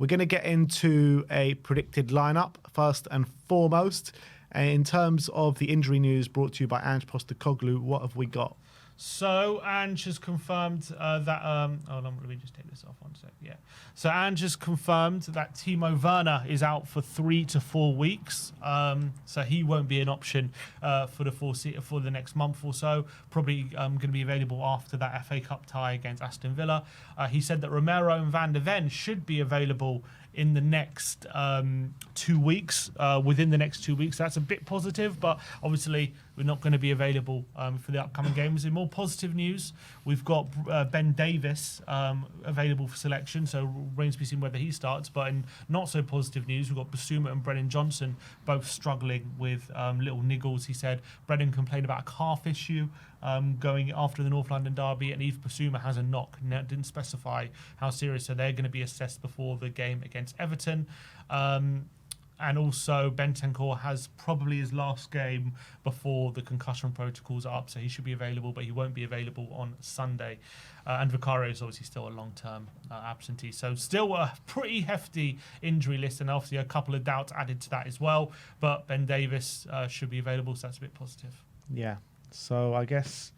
We're going to get into a predicted lineup first and foremost. In terms of the injury news brought to you by Ange Postecoglou, what have we got? So Ange has confirmed that. Hold on, let me just take this off 1 sec. Yeah. So Ange has confirmed that Timo Werner is out for 3 to 4 weeks. So he won't be an option for the next month or so. Probably going to be available after that FA Cup tie against Aston Villa. He said that Romero and Van der Ven should be available in the next 2 weeks, within the next 2 weeks. That's a bit positive, but obviously we're not going to be available for the upcoming games. In more positive news, we've got Ben Davies available for selection, so remains to be seen whether he starts. But in not so positive news, we've got Basuma and Brennan Johnson both struggling with little niggles. He said Brennan complained about a calf issue going after the North London derby, and Yves Basuma has a knock. Didn't specify how serious, so they're going to be assessed before the game against Everton. And also Bentancur has probably his last game before the concussion protocols are up, so he should be available, but he won't be available on Sunday. And Vicario is obviously still a long-term absentee. So still a pretty hefty injury list, and obviously a couple of doubts added to that as well. But Ben Davies should be available, so that's a bit positive. Yeah, so I guess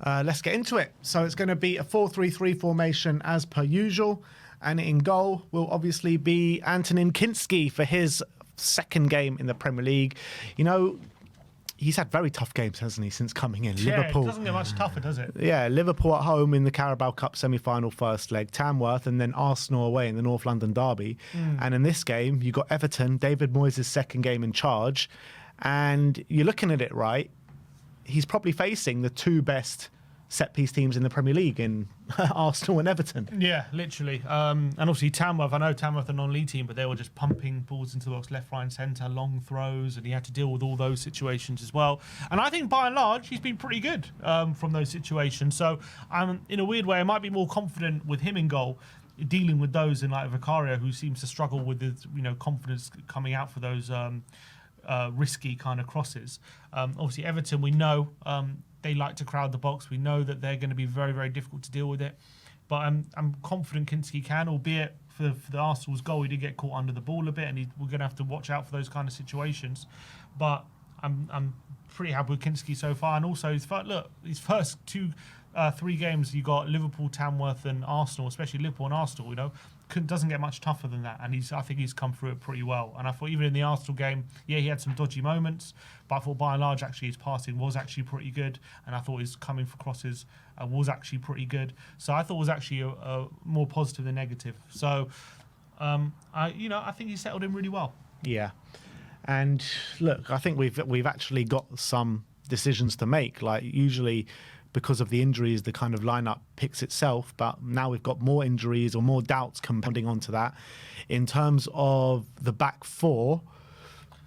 let's get into it. So it's going to be a 4-3-3 formation as per usual. And in goal will obviously be Antonin Kinski for his second game in the Premier League. You know, he's had very tough games, hasn't he, since coming in? Yeah, Liverpool. It doesn't get much tougher, does it? Yeah, Liverpool at home in the Carabao Cup semi-final first leg, Tamworth, and then Arsenal away in the North London derby. And in this game, you got Everton, David Moyes' second game in charge. And you're looking at it right, he's probably facing the two best set-piece teams in the Premier League in Arsenal and Everton. Yeah, literally. And obviously Tamworth, I know Tamworth are a non-league team, but they were just pumping balls into the box, left, right and centre, long throws, and he had to deal with all those situations as well. And I think by and large, he's been pretty good from those situations. So in a weird way, I might be more confident with him in goal, dealing with those in like Vicario, who seems to struggle with his, confidence coming out for those risky kind of crosses. Obviously Everton, we know they like to crowd the box. We know that they're going to be very, very difficult to deal with it. But I'm confident Kinski can, albeit for the Arsenal's goal, he did get caught under the ball a bit, and we're going to have to watch out for those kind of situations. But I'm pretty happy with Kinski so far. And also, his first 3 games, you got Liverpool, Tamworth and Arsenal, especially Liverpool and Arsenal, doesn't get much tougher than that, and I think he's come through it pretty well. And I thought even in the Arsenal game, yeah, he had some dodgy moments, but I thought by and large actually his passing was actually pretty good, and I thought his coming for crosses was actually pretty good. So I thought it was actually a more positive than negative. So I think he settled in really well. Yeah, and look, I think we've actually got some decisions to make. Like usually, because of the injuries, the kind of lineup picks itself. But now we've got more injuries or more doubts compounding onto that. In terms of the back four,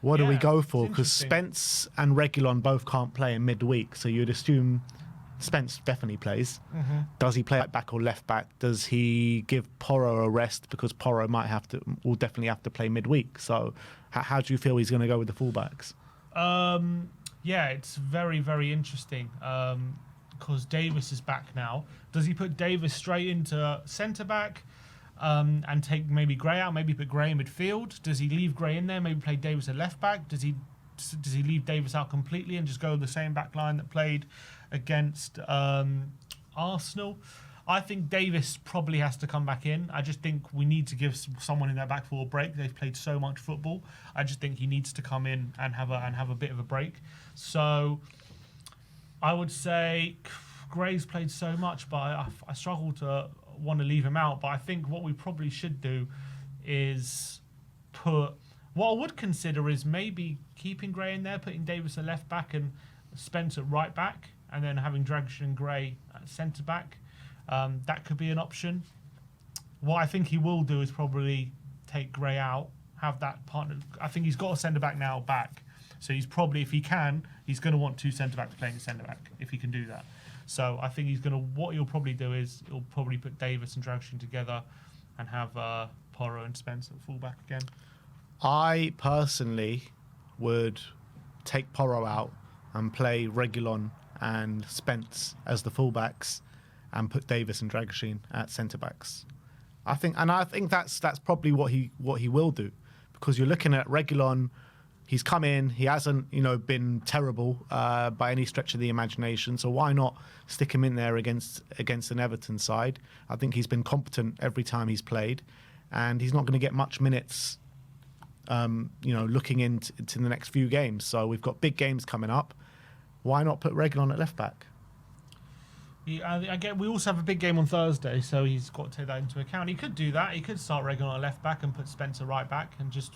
what do we go for? Because Spence and Reguilon both can't play in midweek. So you'd assume Spence definitely plays. Mm-hmm. Does he play right back or left back? Does he give Porro a rest? Because Porro will definitely have to play midweek. So how do you feel he's going to go with the fullbacks? Yeah, it's very, very interesting. Because Davies is back now. Does he put Davies straight into centre-back and take maybe Gray out, maybe put Gray in midfield? Does he leave Gray in there, maybe play Davies at left-back? Does he leave Davies out completely and just go with the same back line that played against Arsenal? I think Davies probably has to come back in. I just think we need to give someone in that back four a break. They've played so much football. I just think he needs to come in and have a bit of a break. So I would say Gray's played so much, but I struggle to want to leave him out. But I think what we probably should do is what I would consider is maybe keeping Gray in there, putting Davies at left back and Spence at right back, and then having Dragic and Gray at centre back. That could be an option. What I think he will do is probably take Gray out, have that partner. I think he's got a centre back now back. So he's probably, if he can, he's going to want 2 centre-backs playing centre-back, if he can do that. So I think what he'll probably do is he'll probably put Davies and Dragic together and have Porro and Spence at full-back again. I personally would take Porro out and play Reguilon and Spence as the full-backs and put Davies and Dragic at centre-backs. I think that's probably what he will do, because you're looking at Reguilon. He's come in. He hasn't, been terrible by any stretch of the imagination. So why not stick him in there against an Everton side? I think he's been competent every time he's played, and he's not going to get much minutes. Looking into the next few games. So we've got big games coming up. Why not put Reguilon at left back? We also have a big game on Thursday, so he's got to take that into account. He could do that. He could start Reguilon at left back and put Spencer right back, and just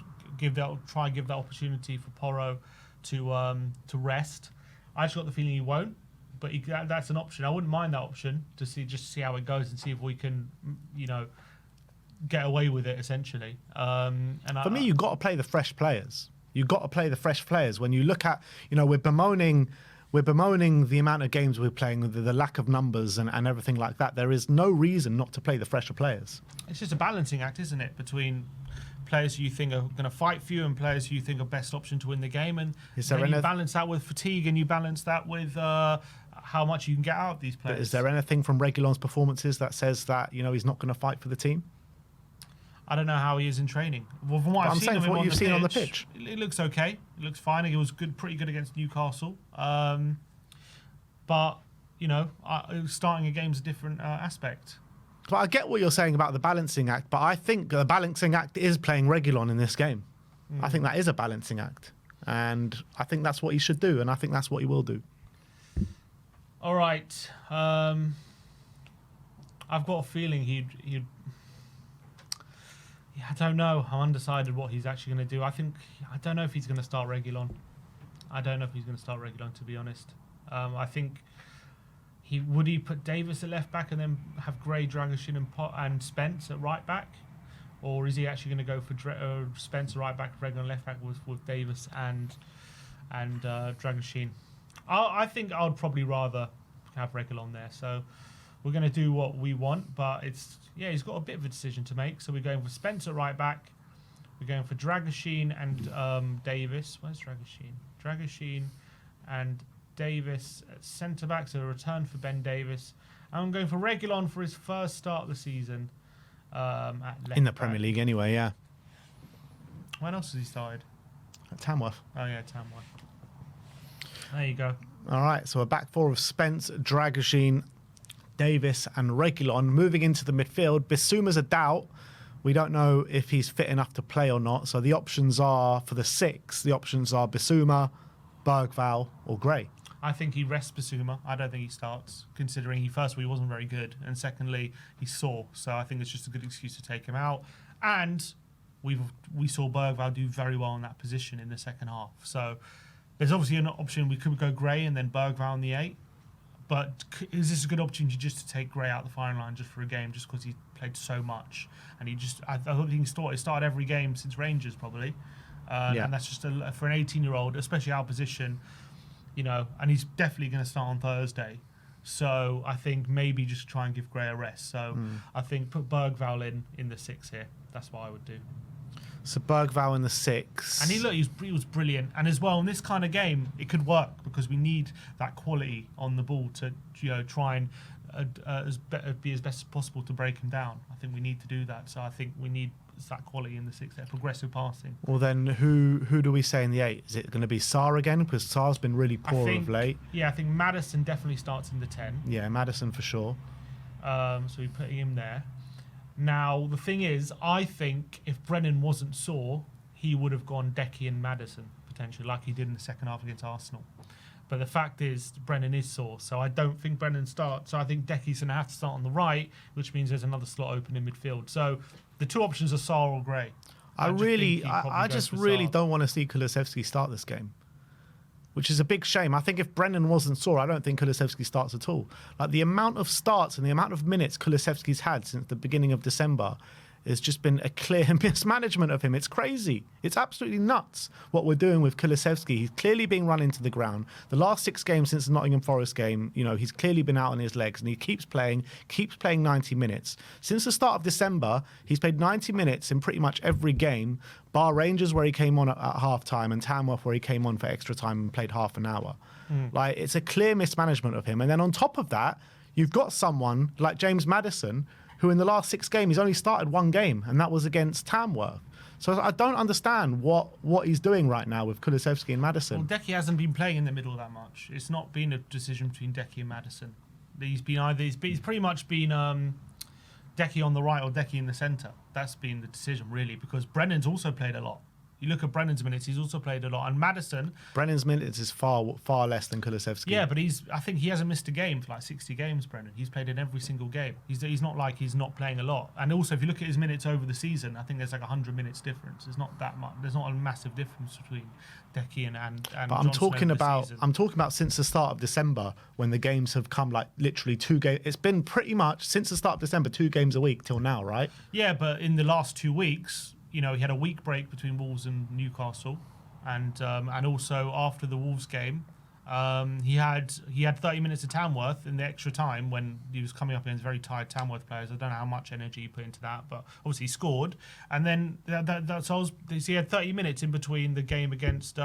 try and give that opportunity for Porro to rest. I just got the feeling he won't, but that's an option. I wouldn't mind that option to see how it goes and see if we can, get away with it essentially. For me, you've got to play the fresh players. You've got to play the fresh players. When you look at, we're bemoaning the amount of games we're playing, the lack of numbers and everything like that. There is no reason not to play the fresher players. It's just a balancing act, isn't it, between players who you think are going to fight for you and players who you think are best option to win the game. And then you balance that with fatigue, and you balance that with how much you can get out of these players. But is there anything from Reguilon's performances that says that he's not going to fight for the team? I don't know how he is in training. Well, from what I've seen, what you've seen on the pitch, it looks okay. It looks fine. He was pretty good against Newcastle. But starting a game's a different aspect. But I get what you're saying about the balancing act. But I think the balancing act is playing Reguilon in this game. I think that is a balancing act, and I think that's what he should do, and I think that's what he will do. All right. I've got a feeling he'd. I don't know. I'm undecided what he's actually going to do. I don't know if he's going to start Reguilon. To be honest. I think would he put Davies at left back and then have Gray, Dragoshin and Spence at right back? Or is he actually going to go for Spence right back, Reguilon left back with Davies and Dragoshin? I think I would probably rather have Reguilon there. So we're going to do what we want, but he's got a bit of a decision to make. So we're going for Spencer right back. We're going for Dragoshin and Davies. Where's Dragoshin? Dragoshin and Davies at centre back. So a return for Ben Davies. And I'm going for Reguilon for his first start of the season. At left in the Premier League, anyway. Yeah. When else has he started? At Tamworth. Oh yeah, Tamworth. There you go. All right. So a back four of Spence, Dragoshin, Davies and Reguilon. Moving into the midfield, Bissouma's a doubt. We don't know if he's fit enough to play or not. So the options are, for the six, Bissouma, Bergvall or Gray. I think he rests Bissouma. I don't think he starts, considering he wasn't very good, and secondly, he's sore. So I think it's just a good excuse to take him out. And we saw Bergvall do very well in that position in the second half. So there's obviously an option. We could go Gray and then Bergvall in the 8. But is this a good opportunity just to take Gray out the firing line just for a game, just because he played so much? And I don't think he started every game since Rangers, probably. And that's just for an 18-year-old, especially our position, and he's definitely going to start on Thursday. So I think maybe just try and give Gray a rest. So I think put Bergvall in the 6 here. That's what I would do. So Bergvall in the 6. And he was brilliant. And as well, in this kind of game, it could work because we need that quality on the ball to try and be as best as possible to break him down. I think we need to do that. So I think we need that quality in the 6 there, progressive passing. Well, then who do we say in the 8? Is it going to be Sarr again? Because Sarr's been really poor of late. Yeah, I think Maddison definitely starts in the 10. Yeah, Maddison for sure. So we put him there. Now, the thing is, I think if Brennan wasn't sore, he would have gone Decky and Maddison, potentially, like he did in the second half against Arsenal. But the fact is, Brennan is sore, so I don't think Brennan starts. So I think Decky's going to have to start on the right, which means there's another slot open in midfield. So the two options are Sarr or Gray. I just really don't want to see Kulusevski start this game, which is a big shame. I think if Brennan wasn't sore, I don't think Kulusevski starts at all. Like, the amount of starts and the amount of minutes Kulusevski's had since the beginning of December has just been a clear mismanagement of him. It's crazy. It's absolutely nuts what we're doing with Kulusevski. He's clearly being run into the ground. The last 6 games since the Nottingham Forest game, he's clearly been out on his legs, and he keeps playing 90 minutes. Since the start of December, he's played 90 minutes in pretty much every game, bar Rangers where he came on at half-time and Tamworth where he came on for extra time and played half an hour. Like, it's a clear mismanagement of him. And then on top of that, you've got someone like James Maddison who in the last 6 games, he's only started 1 game, and that was against Tamworth. So I don't understand what he's doing right now with Kulusevski and Maddison. Well, Decky hasn't been playing in the middle that much. It's not been a decision between Decky and Maddison. He's pretty much been Decky on the right or Decky in the centre. That's been the decision, really, because Brennan's also played a lot. You look at Brennan's minutes; he's also played a lot. And Maddison, Brennan's minutes is far less than Kulusevski. Yeah, but I think he hasn't missed a game for like 60 games. Brennan, he's played in every single game. He's not like he's not playing a lot. And also, if you look at his minutes over the season, I think there's like 100 minutes difference. There's not that much. There's not a massive difference between Decky and. But I'm talking about since the start of December, when the games have come like literally 2 games. It's been pretty much since the start of December 2 games a week till now, right? Yeah, but in the last 2 weeks. He had a week break between Wolves and Newcastle, and also after the Wolves game, he had 30 minutes of Tamworth in the extra time when he was coming up against very tired Tamworth players. I don't know how much energy he put into that, but obviously he scored. And then he had 30 minutes in between the game against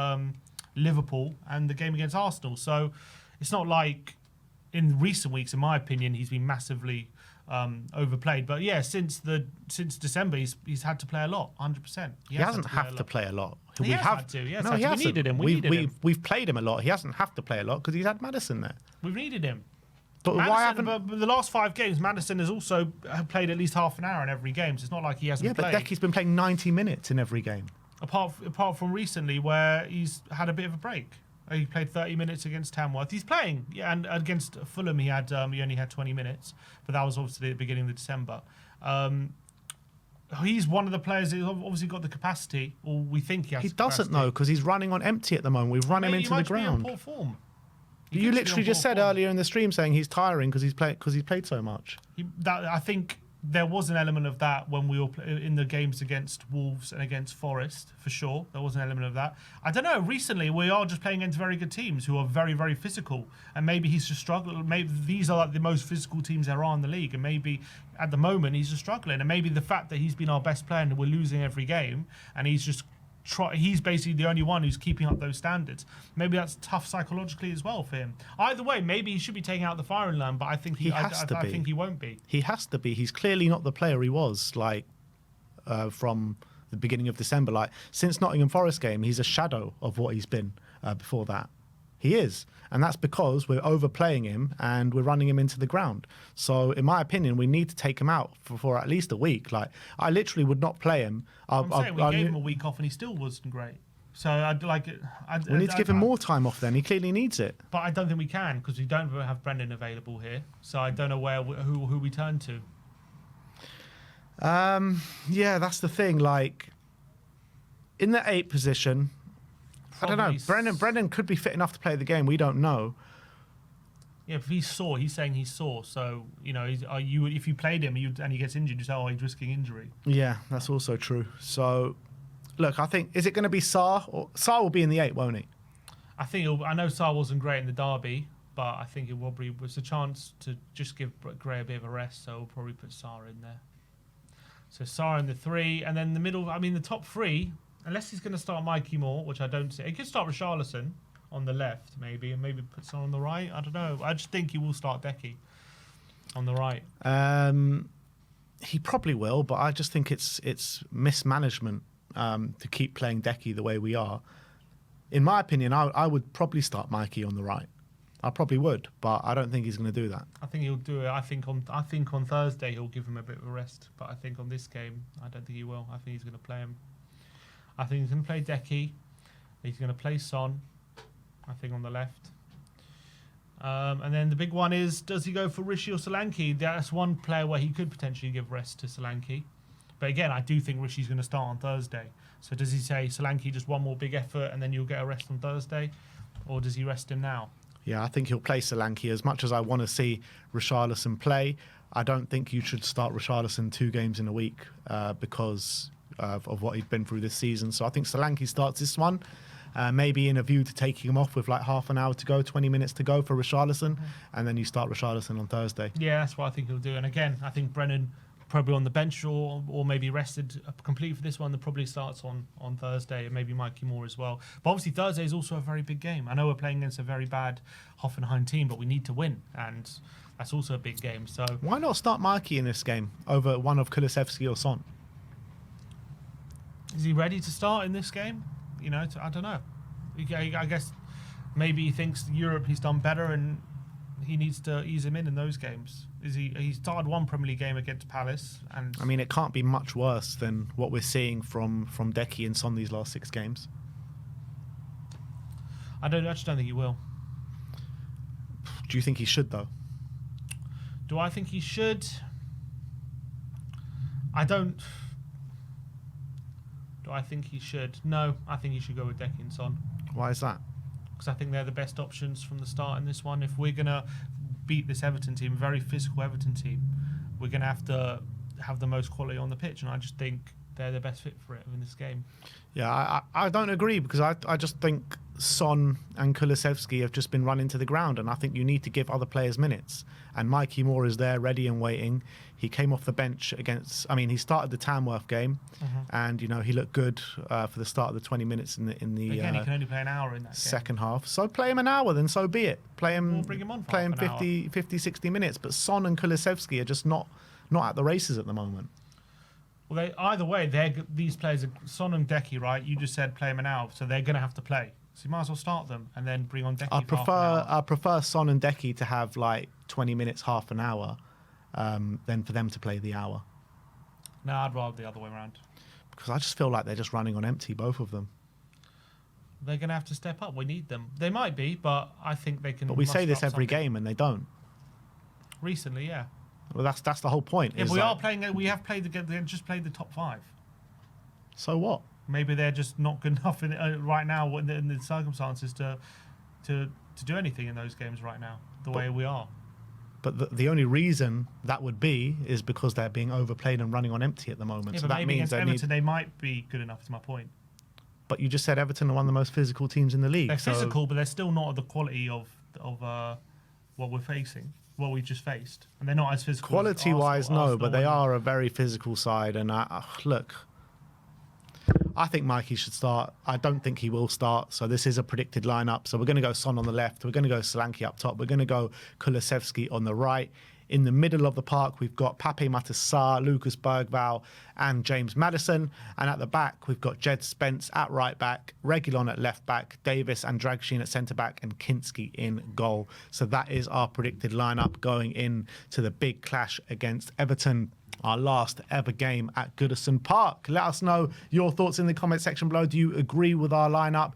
Liverpool and the game against Arsenal. So it's not like in recent weeks, in my opinion, he's been massively overplayed. But yeah, since December, he's had to play a lot, 100%. He hasn't had to play a lot. He hasn't. We needed him. We've played him a lot. He hasn't had to play a lot because he's had Maddison there. We've needed him. But Maddison, why haven't... But the last 5 games, Maddison has also played at least half an hour in every game. So it's not like he hasn't played. Yeah, but Decky's been playing 90 minutes in every game. Apart from recently where he's had a bit of a break. He played 30 minutes against Tamworth. He's playing, yeah, and against Fulham he only had 20 minutes, but that was obviously at the beginning of December. He's one of the players who's obviously got the capacity, or we think he has. He doesn't know because he's running on empty at the moment. We've run him into the ground. He might be in poor form. You literally just said earlier in the stream saying he's tiring because he's played so much. I think there was an element of that when we were in the games against Wolves and against Forest, for sure. There was an element of that. I don't know. Recently, we are just playing against very good teams who are very, very physical. And maybe he's just struggling. Maybe these are like the most physical teams there are in the league. And maybe at the moment, he's just struggling. And maybe the fact that he's been our best player and we're losing every game and he's just he's basically the only one who's keeping up those standards. Maybe that's tough psychologically as well for him. Either way, maybe he should be taking out the firing line, but I think I think he won't be. He has to be. He's clearly not the player he was from the beginning of December. Like since Nottingham Forest game, he's a shadow of what he's been before that. He is. And that's because we're overplaying him and we're running him into the ground. So, in my opinion, we need to take him out for at least a week. Like, I literally would not play him. I'm saying we gave him a week off and he still wasn't great. So, I'd like it. We need to give him more time off then. He clearly needs it. But I don't think we can because we don't have Brendan available here. So, I don't know who we turn to. Yeah, that's the thing. Like, in the 8 position... I don't know. Brendan could be fit enough to play the game. We don't know. Yeah, if he's sore, he's saying he's sore. So, if you played him and he gets injured, you say, he's risking injury. Yeah, that's also true. So, look, I think, is it going to be Sarr? Or Sarr will be in the 8, won't he? I know Sarr wasn't great in the derby, but I think it probably was a chance to just give Gray a bit of a rest. So, we'll probably put Sarr in there. So, Sarr in the 3. And then the middle, the top 3... Unless he's going to start Mikey Moore, which I don't see. He could start Richarlison on the left, maybe, and maybe put someone on the right. I don't know. I just think he will start Decky on the right. He probably will, but I just think it's mismanagement to keep playing Decky the way we are. In my opinion, I would probably start Mikey on the right. I probably would, but I don't think he's going to do that. I think he'll do it. I think on Thursday he'll give him a bit of a rest, but I think on this game I don't think he will. I think he's going to play him. I think he's going to play Decky. He's going to play Son, I think, on the left. And then the big one is, does he go for Rishi or Solanke? That's one player where he could potentially give rest to Solanke. But again, I do think Rishi's going to start on Thursday. So does he say, Solanke, just one more big effort and then you'll get a rest on Thursday? Or does he rest him now? Yeah, I think he'll play Solanke. As much as I want to see Richarlison play, I don't think you should start Richarlison 2 games in a week because... of what he'd been through this season. So I think Solanke starts this one, maybe in a view to taking him off with like half an hour to go, 20 minutes to go for Richarlison, and then you start Richarlison on Thursday. Yeah, that's what I think he'll do. And again, I think Brennan probably on the bench or maybe rested completely for this one. That probably starts on Thursday, and maybe Mikey Moore as well. But obviously Thursday is also a very big game. I know we're playing against a very bad Hoffenheim team, but we need to win, and that's also a big game. So why not start Mikey in this game over one of Kulusevski or Son? Is he ready to start in this game? You know, I don't know. I guess maybe he thinks Europe he's done better and he needs to ease him in those games. He started one Premier League game against Palace, and I mean, it can't be much worse than what we're seeing from Decky and Son these last 6 games. I actually don't think he will. Do you think he should though? Do I think he should? I don't. Do I think he should? No, I think he should go with Decky and Son. Why is that? Because I think they're the best options from the start in this one. If we're going to beat this Everton team, very physical Everton team, we're going to have the most quality on the pitch, and I just think they're the best fit for it in this game. Yeah, I don't agree, because I just think Son and Kulusevski have just been run into the ground, and I think you need to give other players minutes. And Mikey Moore is there, ready and waiting. He came off the bench he started the Tamworth game, and he looked good for the start of the 20 minutes in the Again, he can only play an hour in that second half. So play him an hour, then so be it. Play him, or bring him on for play him half an 50, 60 minutes. But Son and Kulusevski are just not at the races at the moment. Well, either way, these players, Son and Decky, right? You just said play them an hour, so they're going to have to play. So you might as well start them and then bring on Decky. I prefer Son and Decky to have like 20 minutes, half an hour, than for them to play the hour. No, I'd rather the other way around. Because I just feel like they're just running on empty, both of them. They're going to have to step up. We need them. They might be, but I think they can. But we say this every something. game and they don't. Recently, yeah. Well, that's the whole point. Yeah, we are playing. We have played they just played the top 5. So what? Maybe they're just not good enough right now in the circumstances to do anything in those games right now. Way we are. But the only reason that would be is because they're being overplayed and running on empty at the moment. Yeah, so but that maybe means against Everton they might be good enough. Is my point. But you just said Everton are one of the most physical teams in the league. They're physical, but they're still not at the quality of what we're facing. What we just faced, and they're not as physical. Quality-wise, no, but they are a very physical side. And look, I think Mikey should start. I don't think he will start. So this is a predicted lineup. So we're going to go Son on the left. We're going to go Solanke up top. We're going to go Kulusevski on the right. In the middle of the park, we've got Pape Matar, Lucas Bergvall, and James Maddison. And at the back, we've got Jed Spence at right back, Reguilon at left back, Davies and Dragshin at centre back, and Kinski in goal. So that is our predicted lineup going in to the big clash against Everton, our last ever game at Goodison Park. Let us know your thoughts in the comment section below. Do you agree with our lineup?